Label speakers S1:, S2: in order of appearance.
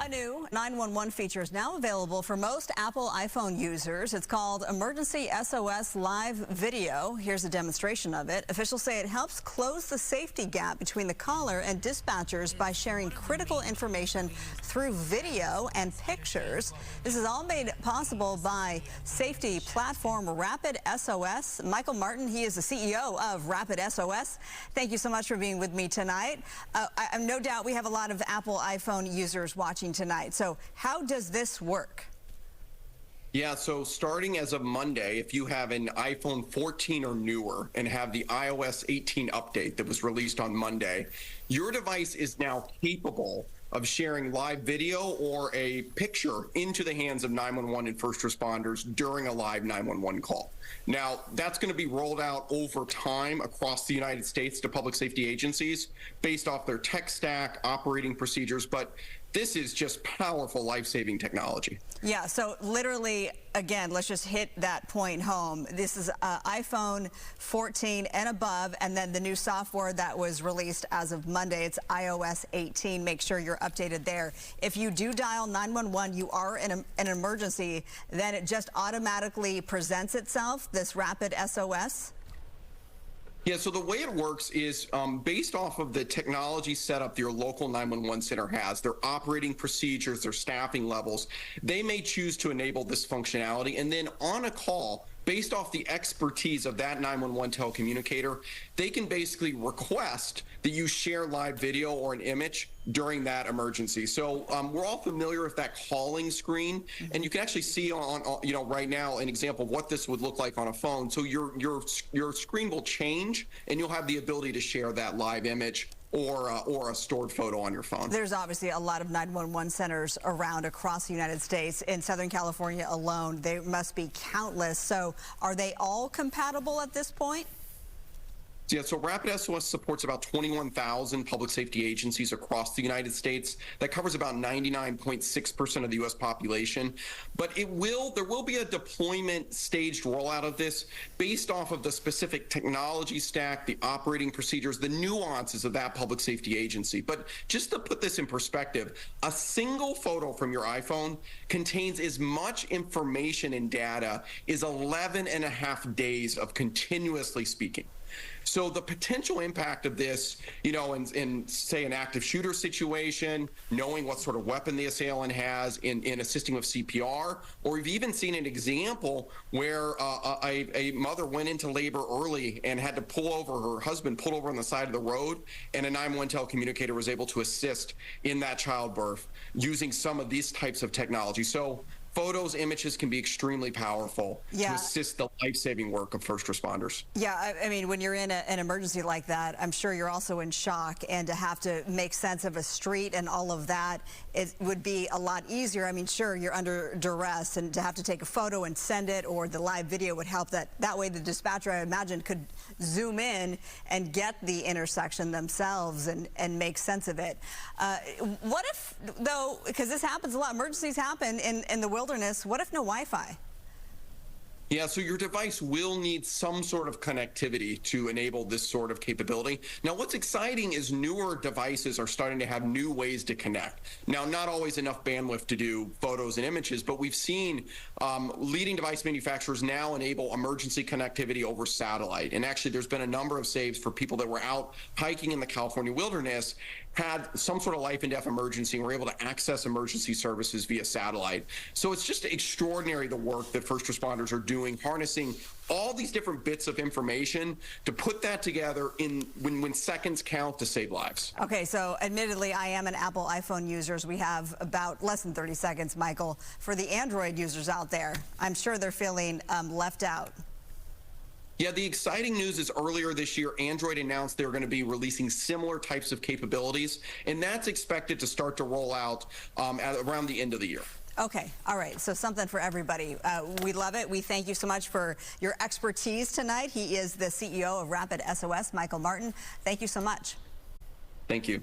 S1: A new 911 feature is now available for most Apple iPhone users. It's called Emergency SOS Live Video. Here's a demonstration of it. Officials say it helps close the safety gap between the caller and dispatchers by sharing critical information through video and pictures. This is all made possible by safety platform RapidSOS. Michael Martin, he is the CEO of RapidSOS. Thank you so much for being with me tonight. No doubt we have a lot of Apple iPhone users watching tonight. So how does this work?
S2: Yeah, so starting as of Monday, if you have an iPhone 14 or newer and have the iOS 18 update that was released on Monday, your device is now capable of sharing live video or a picture into the hands of 911 and first responders during a live 911 call. Now, that's going to be rolled out over time across the United States to public safety agencies based off their tech stack, operating procedures, but this is just powerful life-saving technology.
S1: Yeah, so literally, again, let's just hit that point home. This is iPhone 14 and above, and then the new software that was released as of Monday, it's iOS 18. Make sure you're updated there. If you do dial 911, you are in an emergency, then it just automatically presents itself, this Rapid SOS.
S2: Yeah, so the way it works is based off of the technology setup your local 911 center has, their operating procedures, their staffing levels, they may choose to enable this functionality. And then on a call, based off the expertise of that 911 telecommunicator, they can basically request that you share live video or an image during that emergency. So we're all familiar with that calling screen, and you can actually see on right now an example of what this would look like on a phone. So your screen will change, and you'll have the ability to share that live image or a stored photo on your phone.
S1: There's obviously a lot of 911 centers around across the United States. In Southern California alone, there must be countless. So are they all compatible at this point?
S2: Yeah, so RapidSOS supports about 21,000 public safety agencies across the United States. That covers about 99.6% of the U.S. population. But there will be a deployment staged rollout of this based off of the specific technology stack, the operating procedures, the nuances of that public safety agency. But just to put this in perspective, a single photo from your iPhone contains as much information and data as 11 and a half days of continuously speaking. So the potential impact of this, in say an active shooter situation, knowing what sort of weapon the assailant has in assisting with CPR, or we've even seen an example where a mother went into labor early and had to her husband pulled over on the side of the road, and a 911 telecommunicator was able to assist in that childbirth using some of these types of technology. So photos, images can be extremely powerful to assist the life-saving work of first responders.
S1: Yeah, I mean, when you're in an emergency like that, I'm sure you're also in shock, and to have to make sense of a street and all of that, it would be a lot easier. I mean, sure, you're under duress, and to have to take a photo and send it, or the live video would help. That way the dispatcher, I imagine, could zoom in and get the intersection themselves and make sense of it. What if, though, because this happens a lot, emergencies happen in the wilderness, what if no Wi-Fi?
S2: Yeah, so your device will need some sort of connectivity to enable this sort of capability. Now, what's exciting is newer devices are starting to have new ways to connect. Now, not always enough bandwidth to do photos and images, but we've seen leading device manufacturers now enable emergency connectivity over satellite. And actually, there's been a number of saves for people that were out hiking in the California wilderness, had some sort of life and death emergency, and were able to access emergency services via satellite. So it's just extraordinary the work that first responders are doing, harnessing all these different bits of information to put that together when seconds count to save lives.
S1: Okay, so admittedly, I am an Apple iPhone user. We have about less than 30 seconds, Michael. For the Android users out there, I'm sure they're feeling left out.
S2: Yeah, the exciting news is earlier this year, Android announced they're going to be releasing similar types of capabilities, and that's expected to start to roll out around the end of the year.
S1: Okay, all right, so something for everybody. We love it. We thank you so much for your expertise tonight. He is the CEO of RapidSOS, Michael Martin. Thank you so much.
S2: Thank you.